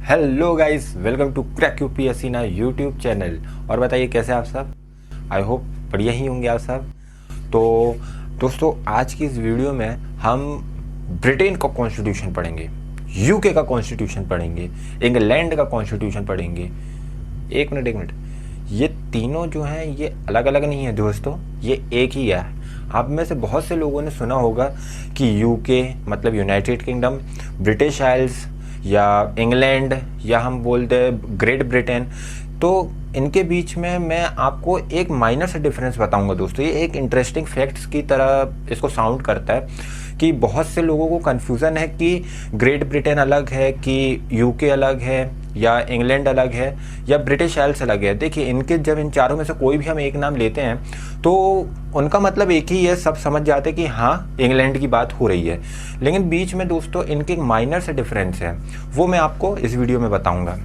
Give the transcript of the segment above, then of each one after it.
Hello guys, welcome to crack UPSC ना YouTube channel. और बताइए कैसे आप सब। आई होप बढ़िया ही होंगे आप सब। तो दोस्तों, आज की इस वीडियो में हम ब्रिटेन का कॉन्स्टिट्यूशन पढ़ेंगे, यूके का कॉन्स्टिट्यूशन पढ़ेंगे, इंग्लैंड का कॉन्स्टिट्यूशन पढ़ेंगे। एक मिनट, ये तीनों जो हैं ये अलग अलग नहीं है दोस्तों, ये एक ही है। आप में से बहुत से लोगों ने सुना होगा कि यूके मतलब यूनाइटेड किंगडम, ब्रिटिश आइल्स या इंग्लैंड या हम बोलते हैं ग्रेट ब्रिटेन। तो इनके बीच में मैं आपको एक माइनर सा डिफरेंस बताऊंगा दोस्तों। ये एक इंटरेस्टिंग फैक्ट्स की तरह इसको साउंड करता है कि बहुत से लोगों को कन्फ्यूज़न है कि ग्रेट ब्रिटेन अलग है, कि यूके अलग है, या इंग्लैंड अलग है, या ब्रिटिश आइल्स अलग है। देखिए, इनके जब इन चारों में से कोई भी हम एक नाम लेते हैं तो उनका मतलब एक ही है, सब समझ जाते हैं कि हाँ इंग्लैंड की बात हो रही है। लेकिन बीच में दोस्तों इनके एक माइनर से डिफरेंस है, वो मैं आपको इस वीडियो में बताऊँगा।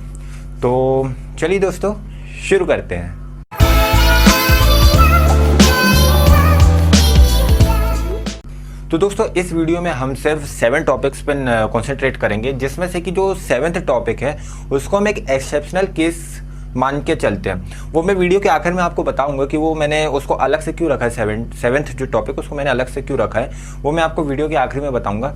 तो चलिए दोस्तों शुरू करते हैं। तो दोस्तों, इस वीडियो में हम सिर्फ 7 टॉपिक्स पर कॉन्सेंट्रेट करेंगे, जिसमें से कि जो 7th टॉपिक है उसको हम एक एक्सेप्शनल केस मान के चलते हैं। वो मैं वीडियो के आखिर में आपको बताऊंगा कि वो मैंने उसको अलग से क्यों रखा है। 7th जो टॉपिक उसको मैंने अलग से क्यों रखा है वो मैं आपको वीडियो के आखिर में बताऊंगा।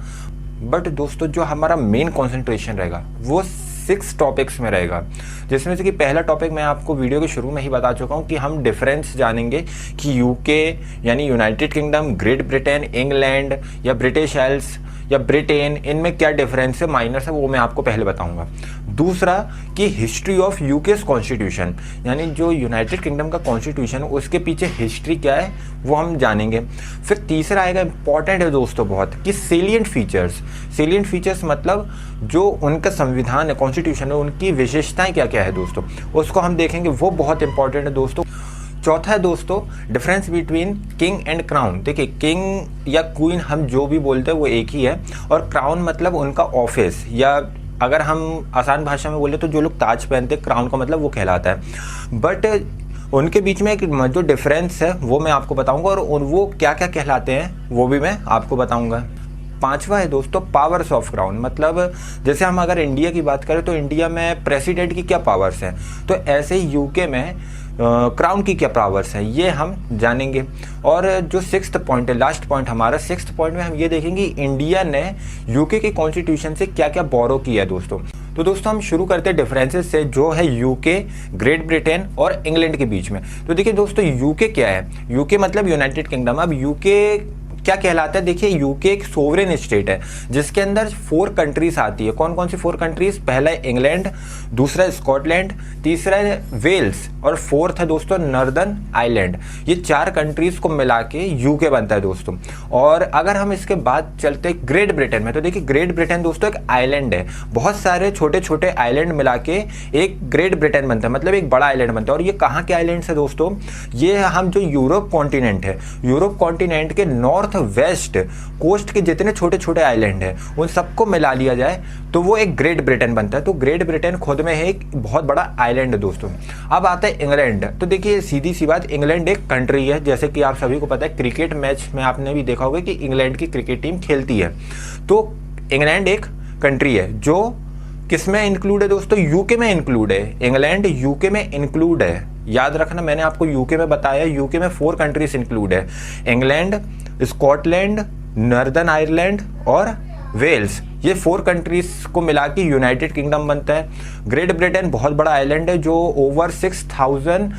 बट दोस्तों, जो हमारा मेन कॉन्सेंट्रेशन रहेगा वो 6 टॉपिक्स में रहेगा, जिसमें से कि पहला टॉपिक मैं आपको वीडियो के शुरू में ही बता चुका हूँ कि हम डिफरेंस जानेंगे कि यूके यानी United kingdom, great Britain, England या ब्रिटिश आइल्स या ब्रिटेन, इनमें क्या डिफरेंस है, माइनर है, वो मैं आपको पहले बताऊंगा। दूसरा कि हिस्ट्री ऑफ यूकेस कॉन्स्टिट्यूशन, यानी जो यूनाइटेड किंगडम का कॉन्स्टिट्यूशन है उसके पीछे हिस्ट्री क्या है वो हम जानेंगे। फिर तीसरा आएगा, इंपॉर्टेंट है दोस्तों बहुत, कि सेलिएंट फीचर्स मतलब जो उनका संविधान है, कॉन्स्टिट्यूशन है, उनकी विशेषताएं क्या क्या है दोस्तों, उसको हम देखेंगे, वो बहुत इंपॉर्टेंट है दोस्तों। चौथा है दोस्तों difference between king and crown. देखिए, किंग या क्वीन हम जो भी बोलते हैं वो एक ही है, और क्राउन मतलब उनका ऑफिस, या अगर हम आसान भाषा में बोले तो जो लोग ताज पहनते हैं, क्राउन का मतलब वो कहलाता है। बट उनके बीच में एक जो डिफरेंस है वो मैं आपको बताऊंगा, और वो क्या क्या कहलाते हैं वो भी मैं आपको बताऊंगा। पांचवा है दोस्तों पावर्स ऑफ क्राउन, मतलब जैसे हम अगर इंडिया की बात करें तो इंडिया में प्रेसिडेंट की क्या पावर्स हैं, तो ऐसे ही यूके में क्राउन की क्या पावर्स हैं, ये हम जानेंगे। और जो 6th पॉइंट है, लास्ट पॉइंट हमारा 6th पॉइंट में हम ये देखेंगे इंडिया ने यूके के कॉन्स्टिट्यूशन से क्या क्या बोरो किया है दोस्तों। तो दोस्तों हम शुरू करते हैं डिफरेंसेस से, जो है यूके, ग्रेट ब्रिटेन और इंग्लैंड के बीच में। तो देखिए दोस्तों, यूके क्या है? यूके मतलब यूनाइटेड किंगडम। अब यूके क्या कहलाता है? देखिए, यूके एक सोवरेन स्टेट है जिसके अंदर 4 कंट्रीज आती है। कौन कौन सी 4 कंट्रीज? पहला है इंग्लैंड, दूसरा है स्कॉटलैंड, तीसरा है वेल्स, और 4th है दोस्तों नॉर्दर्न आयरलैंड। ये 4 कंट्रीज को मिला के यूके बनता है दोस्तों। और अगर हम इसके बाद चलते ग्रेट ब्रिटेन में, तो देखिए ग्रेट ब्रिटेन दोस्तों एक आइलैंड है, बहुत सारे छोटे छोटे आइलैंड मिला के एक ग्रेट ब्रिटेन बनता है, मतलब एक बड़ा आइलैंड बनता है। और ये कहाँ के आइलैंड है दोस्तों? ये हम जो यूरोप कॉन्टिनेंट है, यूरोप कॉन्टिनेंट के नॉर्थ वेस्ट कोस्ट के जितने छोटे छोटे आइलैंड हैं उन सबको मिला लिया जाए तो वो एक ग्रेट ब्रिटेन बनता है। तो ग्रेट ब्रिटेन खुद में है एक बहुत बड़ा आइलैंड है दोस्तों। अब आता है इंग्लैंड। तो देखिए, सीधी सी बात, इंग्लैंड एक कंट्री है, जैसे कि आप सभी को पता है, क्रिकेट मैच में आपने भी देखा होगा कि इंग्लैंड की क्रिकेट टीम खेलती है। तो इंग्लैंड एक कंट्री है जो किस में इंक्लूड है दोस्तों? यूके में इंक्लूड है। इंग्लैंड यूके में इंक्लूड है, याद रखना, मैंने आपको यूके में बताया, यूके में 4 कंट्रीज इंक्लूड है, इंग्लैंड, स्कॉटलैंड, नॉर्दर्न आयरलैंड और वेल्स। ये 4 कंट्रीज को मिला के यूनाइटेड किंगडम बनता है। ग्रेट ब्रिटेन बहुत बड़ा आइलैंड है जो ओवर 6000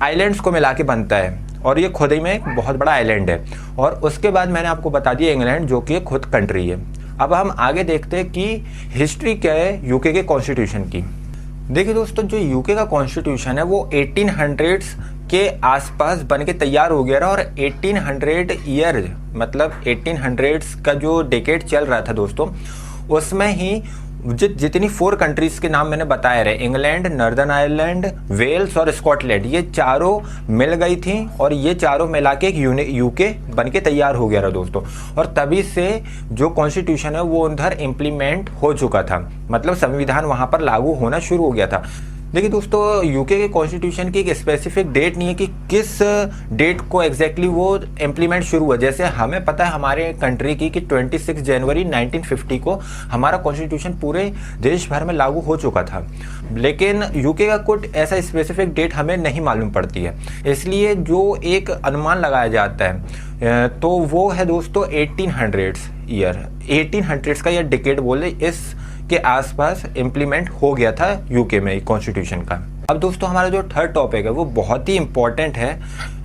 आइलैंड्स को मिला के बनता है, और ये खुद ही में एक बहुत बड़ा आइलैंड है। और उसके बाद मैंने आपको बता दिया इंग्लैंड, जो कि खुद कंट्री है। अब हम आगे देखते हैं कि हिस्ट्री क्या है यूके के कॉन्स्टिट्यूशन की। देखिए दोस्तों, जो यूके का कॉन्स्टिट्यूशन है वो 1800s के आसपास बन के तैयार हो गया था। और 1800 ईयर मतलब 1800s का जो डेकेड चल रहा था दोस्तों, उसमें ही जितनी 4 कंट्रीज के नाम मैंने बताए रहे, इंग्लैंड, नॉर्दर्न आयरलैंड, वेल्स और स्कॉटलैंड, ये चारों मिल गई थी, और ये चारों मिला के एक यूके बन के तैयार हो गया था दोस्तों। और तभी से जो कॉन्स्टिट्यूशन है वो उधर इम्प्लीमेंट हो चुका था, मतलब संविधान वहाँ पर लागू होना शुरू हो गया था। देखिए दोस्तों, यूके के कॉन्स्टिट्यूशन की एक स्पेसिफिक डेट नहीं है कि किस डेट को एग्जैक्टली वो इम्प्लीमेंट शुरू हुआ। जैसे हमें पता है हमारे कंट्री की कि 26 जनवरी 1950 को हमारा कॉन्स्टिट्यूशन पूरे देश भर में लागू हो चुका था, लेकिन यूके का कुछ ऐसा स्पेसिफिक डेट हमें नहीं मालूम पड़ती है। इसलिए जो एक अनुमान लगाया जाता है तो वो है दोस्तों 1800 ईयर, 1800 का या डिकेड बोले, इस के आसपास इम्प्लीमेंट हो गया था यूके में कॉन्स्टिट्यूशन का। अब दोस्तों हमारा जो थर्ड टॉपिक है वो बहुत ही इंपॉर्टेंट है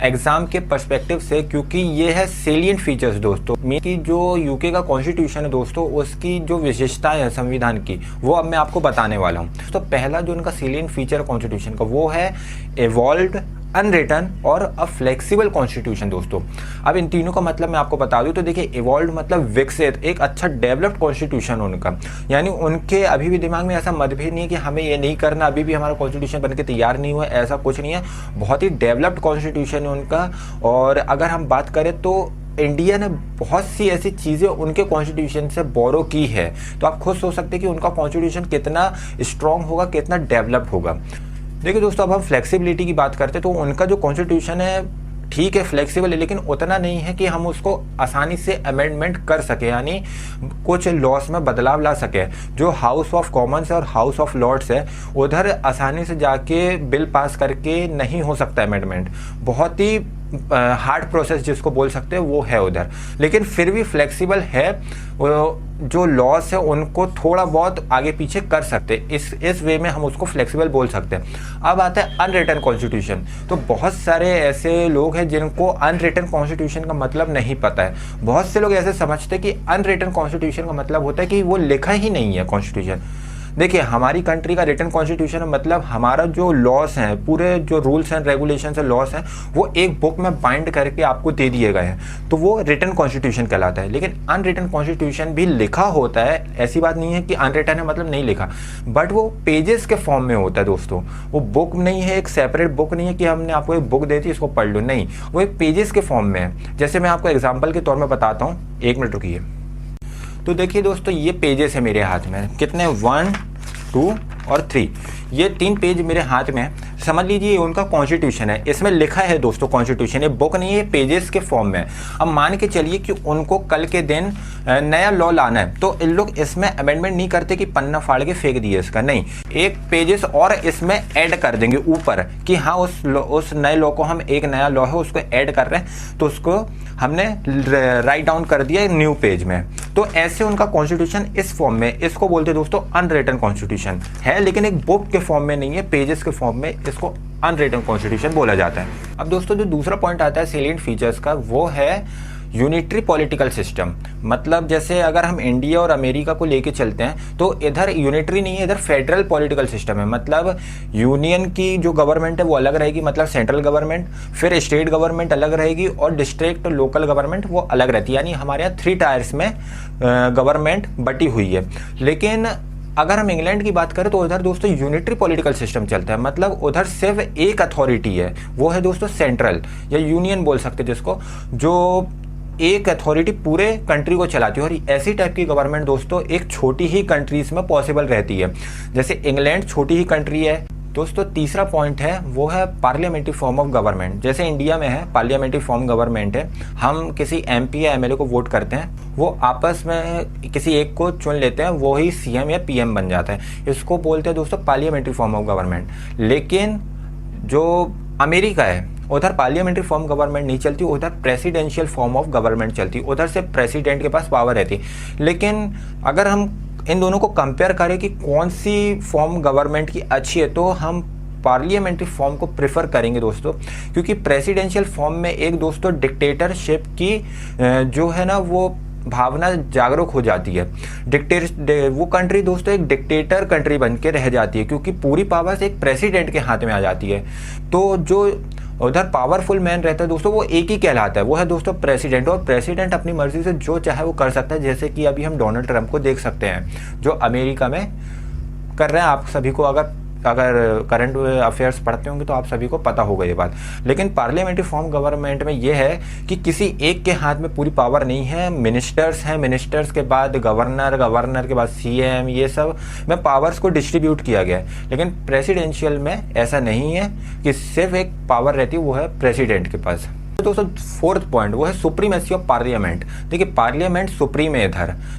एग्जाम के पर्सपेक्टिव से, क्योंकि ये है सेलिएंट फीचर्स दोस्तों। कि जो यूके का कॉन्स्टिट्यूशन है दोस्तों, उसकी जो विशेषताएं है संविधान की, वो अब मैं आपको बताने वाला हूँ। तो पहला जो उनका सेलिएंट फीचर कॉन्स्टिट्यूशन का वो है इवॉल्व्ड, अनरिटन और अ फ्लेक्सिबल कॉन्स्टिट्यूशन दोस्तों। अब इन तीनों का मतलब मैं आपको बता दूं तो देखिए, इवॉल्व मतलब विकसित, एक अच्छा डेवलप्ड कॉन्स्टिट्यूशन उनका, यानी उनके अभी भी दिमाग में ऐसा मतभेद नहीं है कि हमें ये नहीं करना, अभी भी हमारा कॉन्स्टिट्यूशन बनके तैयार नहीं हुआ, ऐसा कुछ नहीं है। बहुत ही डेवलप्ड कॉन्स्टिट्यूशन है उनका। और अगर हम बात करें तो इंडिया ने बहुत सी ऐसी चीज़ें उनके कॉन्स्टिट्यूशन से बोरो की है, तो आप खुद सोच सकते हैं कि उनका कॉन्स्टिट्यूशन कितना स्ट्रॉन्ग होगा, कितना डेवलप होगा। देखिए दोस्तों, अब हम फ्लेक्सिबिलिटी की बात करते हैं तो उनका जो कॉन्स्टिट्यूशन है ठीक है, फ्लेक्सिबल है, लेकिन उतना नहीं है कि हम उसको आसानी से अमेंडमेंट कर सके, यानी कुछ लॉस में बदलाव ला सके। जो हाउस ऑफ कॉमन्स और हाउस ऑफ लॉर्ड्स है, उधर आसानी से जाके बिल पास करके नहीं हो सकता अमेंडमेंट, बहुत ही हार्ड प्रोसेस जिसको बोल सकते हैं वो है उधर। लेकिन फिर भी फ्लेक्सिबल है, जो लॉस है उनको थोड़ा बहुत आगे पीछे कर सकते, इस वे में हम उसको फ्लेक्सिबल बोल सकते हैं। अब आता है अनरिटन कॉन्स्टिट्यूशन। तो बहुत सारे ऐसे लोग हैं जिनको अनरिटन कॉन्स्टिट्यूशन का मतलब नहीं पता है। बहुत से लोग ऐसे समझते हैं कि अनरिटन कॉन्स्टिट्यूशन का मतलब होता है कि वो लिखा ही नहीं है कॉन्स्टिट्यूशन। देखिए, हमारी कंट्री का रिटन कॉन्स्टिट्यूशन मतलब हमारा जो लॉस हैं, पूरे जो रूल्स एंड रेगुलेशंस है, लॉस हैं, वो एक बुक में बाइंड करके आपको दे दिए गए हैं, तो वो रिटन कॉन्स्टिट्यूशन कहलाता है। लेकिन अनरिटन कॉन्स्टिट्यूशन भी लिखा होता है, ऐसी बात नहीं है कि अनरिटन है मतलब नहीं लिखा, बट वो पेजेस के फॉर्म में होता है दोस्तों। वो बुक नहीं है, एक सेपरेट बुक नहीं है कि हमने आपको एक बुक दे दी इसको पढ़ लो, नहीं, वो एक पेजेस के फॉर्म में है। जैसे मैं आपको एग्जाम्पल के तौर में बताता हूँ, 1 मिनट रुकिए। तो देखिए दोस्तों, ये पेजेस है मेरे हाथ में, कितने, 1, 2 और 3, ये 3 पेज मेरे हाथ में है। समझ लीजिए उनका कॉन्स्टिट्यूशन है, इसमें लिखा है दोस्तों कॉन्स्टिट्यूशन, ये बुक नहीं है, पेजेस के फॉर्म में। अब मान के चलिए कि उनको कल के दिन नया लॉ लाना है, तो इन लोग इसमें अमेंडमेंट नहीं करते कि पन्ना फाड़ के फेंक दिए इसका, नहीं, एक पेजेस और इसमें ऐड कर देंगे ऊपर कि हाँ उस नए लॉ को, हम एक नया लॉ है उसको ऐड कर रहे हैं, तो उसको हमने राइट डाउन कर दिया न्यू पेज में। तो ऐसे उनका कॉन्स्टिट्यूशन इस फॉर्म में, इसको बोलते दोस्तों अनरिटन कॉन्स्टिट्यूशन है, लेकिन एक बुक के फॉर्म में नहीं है, पेजेस के फॉर्म में इसको अनरिटन कॉन्स्टिट्यूशन बोला जाता है। अब दोस्तों जो दूसरा पॉइंट आता है सेलिएंट फीचर्स का, वो है यूनिटरी पॉलिटिकल सिस्टम। मतलब जैसे अगर हम इंडिया और अमेरिका को लेके चलते हैं तो इधर यूनिटरी नहीं है, इधर फेडरल पॉलिटिकल सिस्टम है। मतलब यूनियन की जो गवर्नमेंट है वो अलग रहेगी, मतलब सेंट्रल गवर्नमेंट, फिर स्टेट गवर्नमेंट अलग रहेगी और डिस्ट्रिक्ट लोकल गवर्नमेंट वो अलग रहती है। यानी हमारे यहाँ 3 टायर्स में गवर्नमेंट बटी हुई है। लेकिन अगर हम इंग्लैंड की बात करें तो उधर दोस्तों यूनिटरी पॉलिटिकल सिस्टम चलता है। मतलब उधर सिर्फ एक अथॉरिटी है, वो है दोस्तों सेंट्रल या यूनियन बोल सकते हैं जिसको, जो एक अथॉरिटी पूरे कंट्री को चलाती है। और ऐसी टाइप की गवर्नमेंट दोस्तों एक छोटी ही कंट्रीज में पॉसिबल रहती है, जैसे इंग्लैंड छोटी ही कंट्री है। दोस्तों तीसरा पॉइंट है वो है पार्लियामेंट्री फॉर्म ऑफ गवर्नमेंट। जैसे इंडिया में है पार्लियामेंट्री फॉर्म गवर्नमेंट है, हम किसी एमपी या एमएलए को वोट करते हैं, वो आपस में किसी एक को चुन लेते हैं, वो ही सीएम या पीएम बन जाता है। इसको बोलते हैं दोस्तों पार्लियामेंट्री फॉर्म ऑफ गवर्नमेंट। लेकिन जो अमेरिका है उधर पार्लियामेंट्री फॉर्म गवर्नमेंट नहीं चलती, उधर प्रेसिडेंशियल फॉर्म ऑफ गवर्नमेंट चलती, उधर से प्रेसिडेंट के पास पावर रहती। लेकिन अगर हम इन दोनों को कंपेयर करें कि कौन सी फॉर्म गवर्नमेंट की अच्छी है, तो हम पार्लियामेंट्री फॉर्म को प्रेफर करेंगे दोस्तों, क्योंकि प्रेसिडेंशियल फॉर्म में एक दोस्तों डिक्टेटरशिप की जो है ना वो भावना जागरूक हो जाती है। वो कंट्री दोस्तों एक डिक्टेटर कंट्री बन के रह जाती है, क्योंकि पूरी पावर्स एक प्रेसिडेंट के हाथ में आ जाती है। तो जो उधर पावरफुल मैन रहता है दोस्तों वो एक ही कहलाता है, वो है दोस्तों प्रेसिडेंट। और प्रेसिडेंट अपनी मर्जी से जो चाहे वो कर सकता है, जैसे कि अभी हम डोनाल्ड ट्रंप को देख सकते हैं जो अमेरिका में कर रहे हैं। आप सभी को अगर अगर करंट अफेयर्स पढ़ते होंगे तो आप सभी को पता होगा ये बात। लेकिन पार्लियामेंट्री फॉर्म गवर्नमेंट में ये है कि किसी एक के हाथ में पूरी पावर नहीं है। मिनिस्टर्स हैं, मिनिस्टर्स के बाद गवर्नर, गवर्नर के बाद सीएम, ये सब में पावर्स को डिस्ट्रीब्यूट किया गया है। लेकिन प्रेसिडेंशियल में ऐसा नहीं है कि सिर्फ एक पावर रहती है, वो है प्रेसिडेंट के पास। तो दोस्तों फोर्थ पॉइंट वो है सुप्रीमेसी ऑफ पार्लियामेंट। देखिए पार्लियामेंट सुप्रीम है,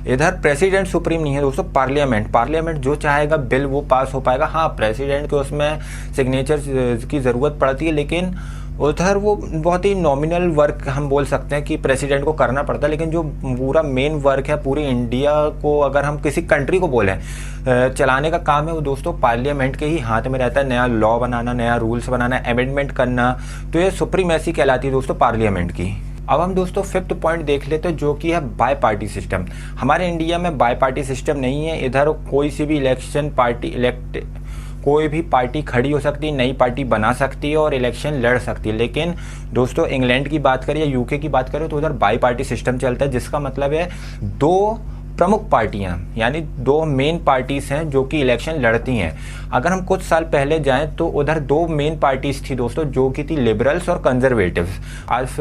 इधर प्रेसिडेंट सुप्रीम नहीं है दोस्तों। पार्लियामेंट जो चाहेगा बिल वो पास हो पाएगा। हाँ, प्रेसिडेंट के उसमें सिग्नेचर की ज़रूरत पड़ती है, लेकिन उधर वो बहुत ही नॉमिनल वर्क हम बोल सकते हैं कि प्रेसिडेंट को करना पड़ता है। लेकिन जो पूरा मेन वर्क है पूरी इंडिया को, अगर हम किसी कंट्री को बोलें चलाने का काम है, वो दोस्तों पार्लियामेंट के ही हाथ में रहता है। नया लॉ बनाना, नया रूल्स बनाना, अमेंडमेंट करना, तो ये सुप्रीमेसी कहलाती है दोस्तों पार्लियामेंट की। अब हम दोस्तों फिफ्थ पॉइंट देख लेते हैं, जो कि है बाय पार्टी सिस्टम। हमारे इंडिया में बाय पार्टी सिस्टम नहीं है। इधर कोई सी भी कोई भी पार्टी खड़ी हो सकती है, नई पार्टी बना सकती है और इलेक्शन लड़ सकती है। लेकिन दोस्तों इंग्लैंड की बात करें या यूके की बात करें तो उधर बाई पार्टी सिस्टम चलता है, जिसका मतलब है दो प्रमुख पार्टियां, यानी दो मेन पार्टीज हैं जो कि इलेक्शन लड़ती हैं। अगर हम कुछ साल पहले जाएं तो उधर दो मेन पार्टीज थी दोस्तों, जो कि थी लिबरल्स और कंजर्वेटिव्स।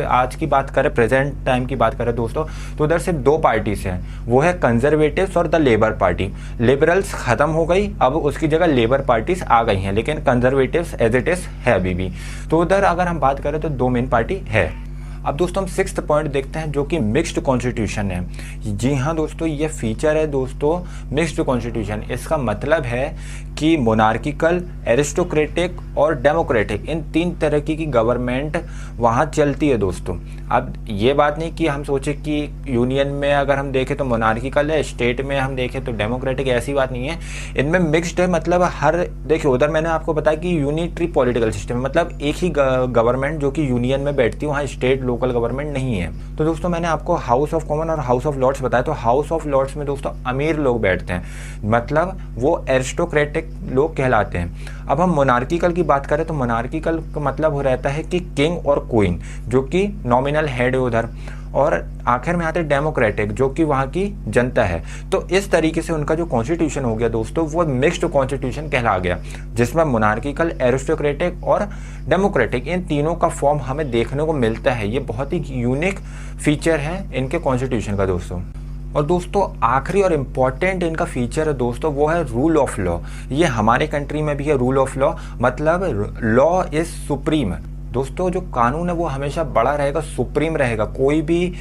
आज की बात करें, प्रेजेंट टाइम की बात करें दोस्तों, तो उधर सिर्फ दो पार्टीज हैं, वो है कंजर्वेटिव्स और द लेबर पार्टी। लिबरल्स खत्म हो गई, अब उसकी जगह लेबर पार्टीज आ गई हैं, लेकिन कंजर्वेटिव्स एज इट इज है अभी भी। तो उधर अगर हम बात करें तो दो मेन पार्टी है। अब दोस्तों हम सिक्स्थ पॉइंट देखते हैं, जो कि मिक्स्ड कॉन्स्टिट्यूशन है। जी हाँ दोस्तों, ये फीचर है दोस्तों मिक्स्ड कॉन्स्टिट्यूशन। इसका मतलब है कि मोनार्किकल, एरिस्टोक्रेटिक और डेमोक्रेटिक, इन तीन तरह की गवर्नमेंट वहाँ चलती है दोस्तों। अब ये बात नहीं कि हम सोचे कि यूनियन में अगर हम देखें तो मोनार्किकल है, स्टेट में हम देखें तो डेमोक्रेटिक, ऐसी बात नहीं है। इनमें मिक्स्ड है, मतलब हर देखिए उधर मैंने आपको बताया कि यूनिटरी पॉलिटिकल सिस्टम, मतलब एक ही गवर्नमेंट जो कि यूनियन में बैठती है, वहाँ स्टेट लोकल गवर्नमेंट नहीं है। तो दोस्तों मैंने आपको हाउस ऑफ कॉमन और हाउस ऑफ लॉर्ड्स बताया, तो हाउस ऑफ लॉर्ड्स में दोस्तों अमीर लोग बैठते हैं, मतलब वो एरिस्टोक्रेटिक लोग कहलाते हैं। अब हम मोनार्किकल की बात करें तो मोनार्किकल का मतलब हो रहता है कि किंग और क्वीन, जो कि नॉमिनल हेड है उधर, और आखिर में आते हैं डेमोक्रेटिक, जो कि वहाँ की जनता है। तो इस तरीके से उनका जो कॉन्स्टिट्यूशन हो गया दोस्तों, वो मिक्स्ड कॉन्स्टिट्यूशन कहला गया, जिसमें मोनार्किकल, एरिस्टोक्रेटिक और डेमोक्रेटिक, इन तीनों का फॉर्म हमें देखने को मिलता है। ये बहुत ही यूनिक फीचर है इनके कॉन्स्टिट्यूशन का दोस्तों। और दोस्तों आखिरी और इम्पॉर्टेंट इनका फीचर है दोस्तों, वो है रूल ऑफ लॉ। ये हमारे कंट्री में भी है रूल ऑफ लॉ, मतलब लॉ इज सुप्रीम। दोस्तों जो कानून है वो हमेशा बड़ा रहेगा, सुप्रीम रहेगा। कोई भी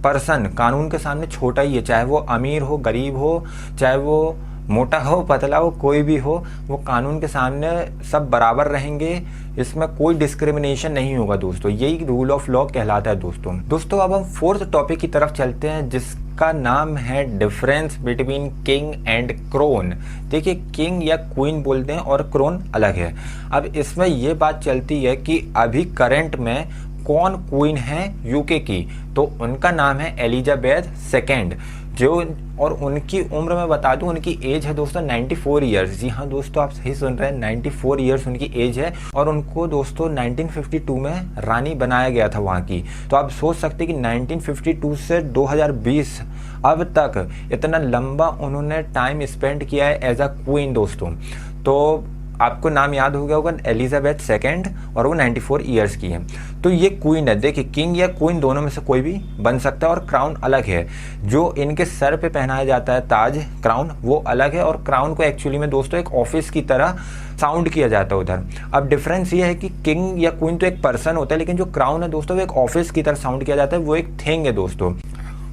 पर्सन कानून के सामने छोटा ही है, चाहे वो अमीर हो, गरीब हो, चाहे वो मोटा हो, पतला हो, कोई भी हो, वो कानून के सामने सब बराबर रहेंगे। इसमें कोई डिस्क्रिमिनेशन नहीं होगा दोस्तों। यही रूल ऑफ लॉ कहलाता है दोस्तों। अब हम फोर्थ टॉपिक की तरफ चलते हैं, जिसका नाम है difference between king and crown. देखिए किंग या क्वीन बोलते हैं और क्रोन अलग है। अब इसमें ये बात चलती है कि अभी करंट में कौन क्वीन है यूके की, तो उनका नाम है एलिजाबेथ सेकेंड, जो और उनकी उम्र मैं बता दूं, उनकी एज है दोस्तों 94 ईयर्स। जी हाँ दोस्तों, आप सही सुन रहे हैं, 94 ईयर्स उनकी एज है। और उनको दोस्तों 1952 में रानी बनाया गया था वहाँ की। तो आप सोच सकते हैं कि 1952 से 2020 अब तक इतना लंबा उन्होंने टाइम स्पेंड किया है एज अ क्वीन दोस्तों। तो आपको नाम याद हो गया होगा एलिजाबेथ सेकेंड, और वो 94 ईयर्स की है। तो ये क्वीन है। देखिए किंग या क्वीन दोनों में से कोई भी बन सकता है, और क्राउन अलग है। जो इनके सर पे पहनाया जाता है ताज, क्राउन, वो अलग है। और क्राउन को एक्चुअली में दोस्तों एक ऑफिस की तरह साउंड किया जाता है उधर। अब डिफरेंस ये है कि किंग या क्वीन तो एक पर्सन होता है, लेकिन जो क्राउन है दोस्तों वो एक ऑफिस की तरह साउंड किया जाता है, वो एक थिंग है दोस्तों।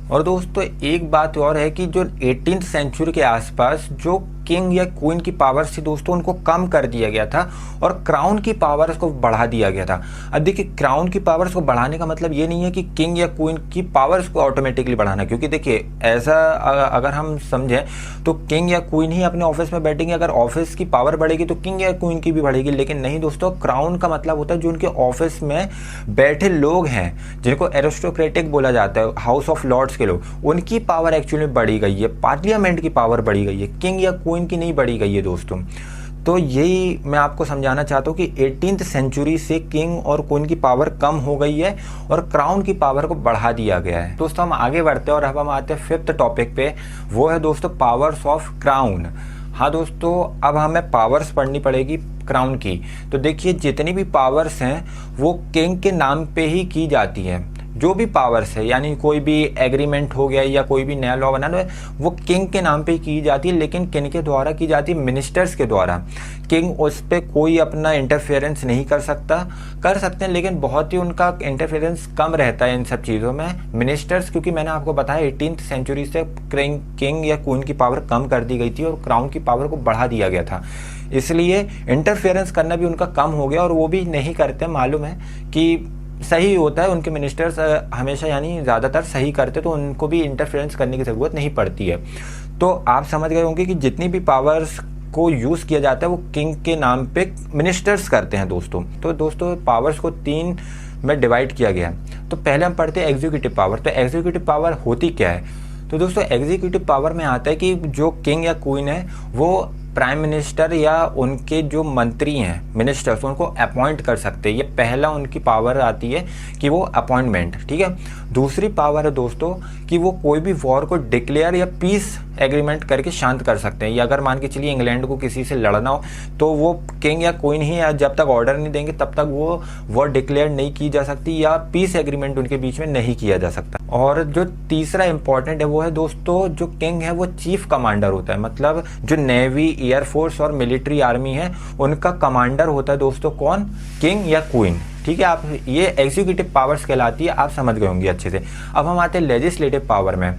और दोस्तों एक बात और है कि जो 18th सेंचुरी के आसपास जो किंग या क्वीन की पावर्स थी दोस्तों, उनको कम कर दिया गया था और क्राउन की पावर्स को बढ़ा दिया गया था। अब देखिए क्राउन की पावर्स को बढ़ाने का मतलब ये नहीं है कि किंग या क्वीन की पावर्स को ऑटोमेटिकली बढ़ाना, क्योंकि देखिए ऐसा अगर हम समझें तो किंग या क्वीन ही अपने ऑफिस में बैठेंगे, अगर ऑफिस की पावर बढ़ेगी तो किंग या क्वीन की भी बढ़ेगी। लेकिन नहीं दोस्तों, क्राउन का मतलब होता है जो उनके ऑफिस में बैठे लोग हैं, जिनको एरिस्टोक्रेटिक बोला जाता है, हाउस ऑफ लॉर्ड्स के लोग, उनकी पावर एक्चुअली बढ़ी गई है। पार्लियामेंट की पावर बढ़ी गई है, किंग या क्वीन की नहीं बढ़ी गई है दोस्तों। तो यही मैं आपको समझाना चाहता हूँ कि 18th सेंचुरी से किंग और क्वीन की पावर कम हो गई है और क्राउन की पावर को बढ़ा दिया गया है। दोस्तों हम आगे बढ़ते हैं और अब हम आते हैं फिफ्थ टॉपिक पे, वो है दोस्तों पावर्स ऑफ क्राउन। हाँ दोस्तों, अब हमें पावर्स पढ़नी पड़ेगी क्राउन की। तो देखिए जितनी भी पावर्स हैं वो किंग के नाम पे ही की जाती है। जो भी पावर्स है, यानी कोई भी एग्रीमेंट हो गया या कोई भी नया लॉ बनाना है, वो किंग के नाम पे की जाती है, लेकिन किन के द्वारा की जाती है? मिनिस्टर्स के द्वारा। किंग उस पर कोई अपना इंटरफेरेंस नहीं कर सकता, कर सकते हैं लेकिन बहुत ही उनका इंटरफेरेंस कम रहता है इन सब चीज़ों में। मिनिस्टर्स, क्योंकि मैंने आपको बताया 18th सेंचुरी से किंग या क्वीन की पावर कम कर दी गई थी और क्राउन की पावर को बढ़ा दिया गया था, इसलिए इंटरफेरेंस करना भी उनका कम हो गया और वो भी नहीं करते। मालूम है कि सही होता है, उनके मिनिस्टर्स हमेशा यानी ज़्यादातर सही करते, तो उनको भी इंटरफेरेंस करने की ज़रूरत नहीं पड़ती है। तो आप समझ गए होंगे कि जितनी भी पावर्स को यूज़ किया जाता है वो किंग के नाम पे मिनिस्टर्स करते हैं दोस्तों। तो दोस्तों पावर्स को 3 में डिवाइड किया गया। तो पहले हम पढ़ते हैं एग्जीक्यूटिव पावर। तो एग्जीक्यूटिव पावर होती क्या है? तो दोस्तों एग्जीक्यूटिव पावर में आता है कि जो किंग या क्वीन है वो प्राइम मिनिस्टर या उनके जो मंत्री हैं, मिनिस्टर्स, उनको अपॉइंट कर सकते हैं। ये पहला उनकी पावर आती है कि वो अपॉइंटमेंट, ठीक है। दूसरी पावर है दोस्तों कि वो कोई भी वॉर को डिक्लेयर या पीस एग्रीमेंट करके शांत कर सकते हैं। या अगर मान के चलिए इंग्लैंड को किसी से लड़ना हो तो वो किंग या क्वीन ही जब तक ऑर्डर नहीं देंगे तब तक वो वॉर डिक्लेयर नहीं की जा सकती या पीस एग्रीमेंट उनके बीच में नहीं किया जा सकता। और जो तीसरा इंपॉर्टेंट है वो है दोस्तों, जो किंग है वो चीफ कमांडर होता है। मतलब जो नेवी, एयरफोर्स और मिलिट्री आर्मी है उनका कमांडर होता है दोस्तों कौन? किंग या क्वीन, ठीक है। आप ये एग्जीक्यूटिव पावर्स कहलाती है, आप समझ गए होंगे अच्छे से। अब हम आते हैं लेजिस्लेटिव पावर में।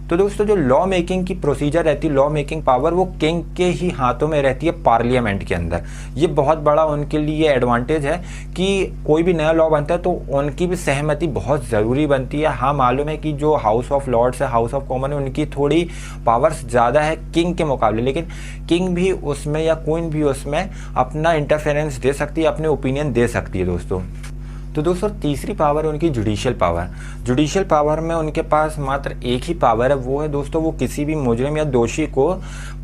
तो दोस्तों जो लॉ मेकिंग की प्रोसीजर रहती है, लॉ मेकिंग पावर, वो किंग के ही हाथों में रहती है पार्लियामेंट के अंदर। ये बहुत बड़ा उनके लिए एडवांटेज है कि कोई भी नया लॉ बनता है तो उनकी भी सहमति बहुत ज़रूरी बनती है। हाँ मालूम है कि जो हाउस ऑफ लॉर्ड्स है, हाउस ऑफ कॉमन है, उनकी थोड़ी पावर्स ज़्यादा है किंग के मुकाबले, लेकिन किंग भी उसमें या क्वीन भी उसमें अपना इंटरफेरेंस दे सकती है, अपने ओपिनियन दे सकती है दोस्तों। तो दोस्तों तीसरी पावर है उनकी जुडिशियल पावर। जुडिशियल पावर में उनके पास मात्र एक ही पावर है, वो है दोस्तों वो किसी भी मुजरिम या दोषी को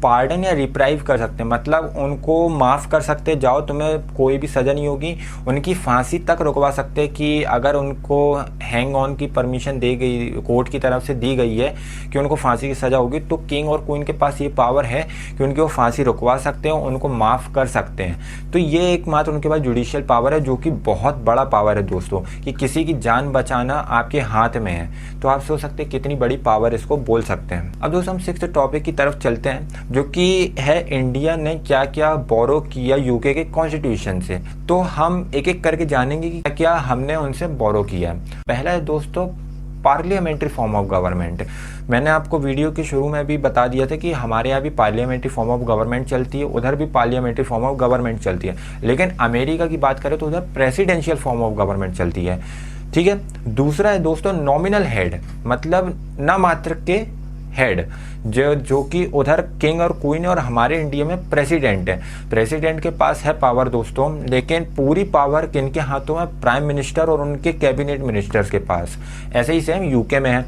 पार्डन या रिप्राइव कर सकते हैं। मतलब उनको माफ़ कर सकते, जाओ तुम्हें कोई भी सज़ा नहीं होगी। उनकी फांसी तक रुकवा सकते कि अगर उनको हैंग ऑन की परमिशन दी गई, कोर्ट की तरफ से दी गई है कि उनको फांसी की सज़ा होगी, तो किंग और क्वीन के पास ये पावर है कि उनकी वो फांसी रुकवा सकते हैं, उनको माफ़ कर सकते हैं। तो ये एकमात्र उनके पास जुडिशियल पावर है, जो कि बहुत बड़ा पावर है दोस्तों, कि किसी की जान बचाना आपके हाथ में है। तो आप सोच सकते हैं कितनी बड़ी पावर इसको बोल सकते हैं। अब दोस्तों हम 6th टॉपिक की तरफ चलते हैं, जो कि है इंडिया ने क्या क्या बोरो किया यूके के कॉन्स्टिट्यूशन से। तो हम एक एक करके जानेंगे कि क्या क्या हमने उनसे बोरो किया। पहला है दोस्तों पार्लियामेंट्री फॉर्म ऑफ गवर्नमेंट। मैंने आपको वीडियो के शुरू में भी बता दिया था कि हमारे यहाँ भी पार्लियामेंट्री फॉर्म ऑफ गवर्नमेंट चलती है, उधर भी पार्लियामेंट्री फॉर्म ऑफ गवर्नमेंट चलती है, लेकिन अमेरिका की बात करें तो उधर प्रेसिडेंशियल फॉर्म ऑफ गवर्नमेंट चलती है, ठीक है। दूसरा है दोस्तों नॉमिनल हेड, मतलब न मात्र के हेड, जो कि उधर किंग और क्वीन और हमारे इंडिया में प्रेसिडेंट है। प्रेसिडेंट के पास है पावर दोस्तों, लेकिन पूरी पावर किनके हाथों में? प्राइम मिनिस्टर और उनके कैबिनेट मिनिस्टर्स के पास। ऐसे ही सेम यूके में है।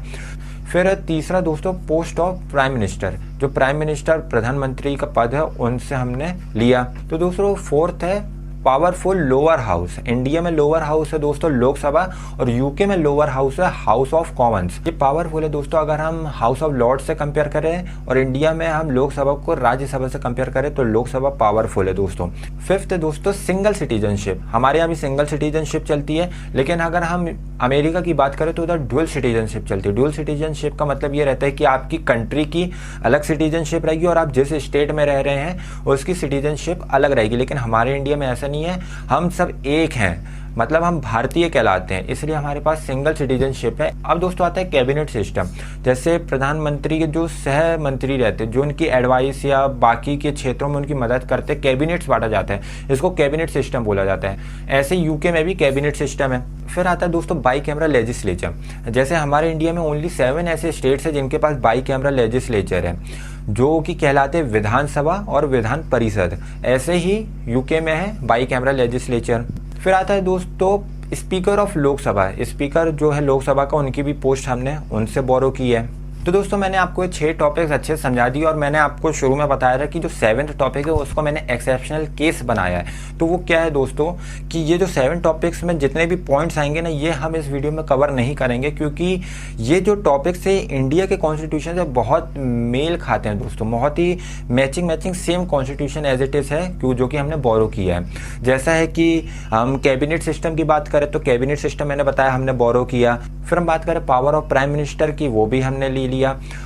फिर तीसरा दोस्तों पोस्ट ऑफ प्राइम मिनिस्टर, जो प्राइम मिनिस्टर प्रधानमंत्री का पद है उनसे हमने लिया। तो दोस्तों फोर्थ है पावरफुल लोअर हाउस। इंडिया में लोअर हाउस है दोस्तों लोकसभा, और यूके में लोअर हाउस है हाउस ऑफ कॉमन्स। ये पावरफुल है दोस्तों अगर हम हाउस ऑफ लॉर्ड्स से कंपेयर करें, और इंडिया में हम लोकसभा को राज्यसभा से कंपेयर करें तो लोकसभा पावरफुल है दोस्तों। फिफ्थ है दोस्तों सिंगल सिटीजनशिप। हमारे यहाँ भी सिंगल सिटीजनशिप चलती है, लेकिन अगर हम अमेरिका की बात करें तो उधर डुअल सिटीजनशिप चलती है। डुअल सिटीजनशिप का मतलब ये रहता है कि आपकी कंट्री की अलग सिटीजनशिप रहेगी और आप जिस स्टेट में रह रहे हैं उसकी सिटीजनशिप अलग रहेगी। लेकिन हमारे इंडिया में ऐसा नहीं है, हम सब एक हैं, मतलब हम भारतीय कहलाते हैं, इसलिए हमारे पास सिंगल सिटीजनशिप है। अब दोस्तों आता है कैबिनेट सिस्टम। जैसे प्रधानमंत्री के जो सह मंत्री रहते हैं, जो उनकी एडवाइस या बाकी के क्षेत्रों में उनकी मदद करते हैं, कैबिनेट्स बांटा जाता है, इसको कैबिनेट सिस्टम बोला जाता है। ऐसे यूके में भी कैबिनेट सिस्टम है। फिर आता है दोस्तों बाई कैमरा लेजिस्लेचर। जैसे हमारे इंडिया में ओनली 7 ऐसे स्टेट्स हैं जिनके पास बाई कैमरा लेजिस्लेचर है, जो कि कहलाते हैं विधानसभा और विधान परिषद। ऐसे ही यूके में है बाई कैमरा लेजिस्लेचर। फिर आता है दोस्तों स्पीकर ऑफ लोकसभा। स्पीकर जो है लोकसभा का, उनकी भी पोस्ट हमने उनसे बोरो की है। तो दोस्तों मैंने आपको ये 6 टॉपिक्स अच्छे से समझा दिए और मैंने आपको शुरू में बताया था कि जो 7th टॉपिक है उसको मैंने एक्सेप्शनल केस बनाया है। तो वो क्या है दोस्तों कि ये जो 7 टॉपिक्स में जितने भी पॉइंट्स आएंगे ना, ये हम इस वीडियो में कवर नहीं करेंगे, क्योंकि ये जो टॉपिक्स है इंडिया के कॉन्स्टिट्यूशन से बहुत मेल खाते हैं दोस्तों, बहुत ही matching same constitution as it is है, जो कि हमने बोरो किया है। जैसा है कि हम कैबिनेट सिस्टम की बात करें तो कैबिनेट सिस्टम मैंने बताया हमने बोरो किया। फिर हम बात करें पावर ऑफ प्राइम मिनिस्टर की, वो भी हमने ले लिया।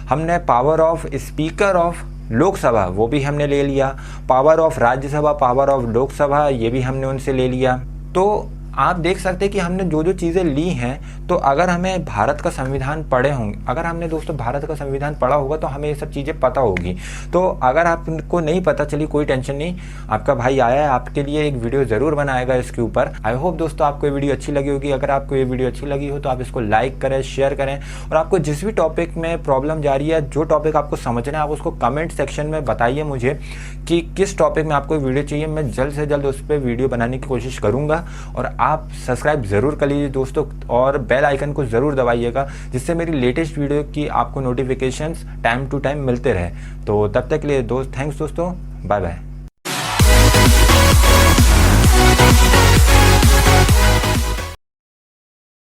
हमने power of speaker of Lok Sabha वो भी हमने ले लिया। Power of Rajya Sabha, power of Lok Sabha, ये भी हमने उनसे ले लिया। तो आप देख सकते हैं कि हमने जो जो चीज़ें ली हैं, तो अगर हमें भारत का संविधान पढ़े होंगे, अगर हमने दोस्तों भारत का संविधान पढ़ा होगा तो हमें ये सब चीज़ें पता होगी। तो अगर आपको नहीं पता चली, कोई टेंशन नहीं, आपका भाई आया है, आपके लिए एक वीडियो ज़रूर बनाएगा इसके ऊपर। आई होप दोस्तों आपको ये वीडियो अच्छी लगी होगी। अगर आपको ये वीडियो अच्छी लगी हो तो आप इसको लाइक करें, शेयर करें, और आपको जिस भी टॉपिक में प्रॉब्लम जा रही है, जो टॉपिक आपको समझना है, आप उसको कमेंट सेक्शन में बताइए मुझे कि किस टॉपिक में आपको वीडियो चाहिए। मैं जल्द से जल्द उस पर वीडियो बनाने की कोशिश करूँगा। और आप सब्सक्राइब ज़रूर कर लीजिए दोस्तों, और बेल आइकन को ज़रूर दबाइएगा, जिससे मेरी लेटेस्ट वीडियो की आपको नोटिफिकेशंस टाइम टू टाइम मिलते रहे। तो तब तक के लिए दोस्त थैंक्स दोस्तों, बाय बाय।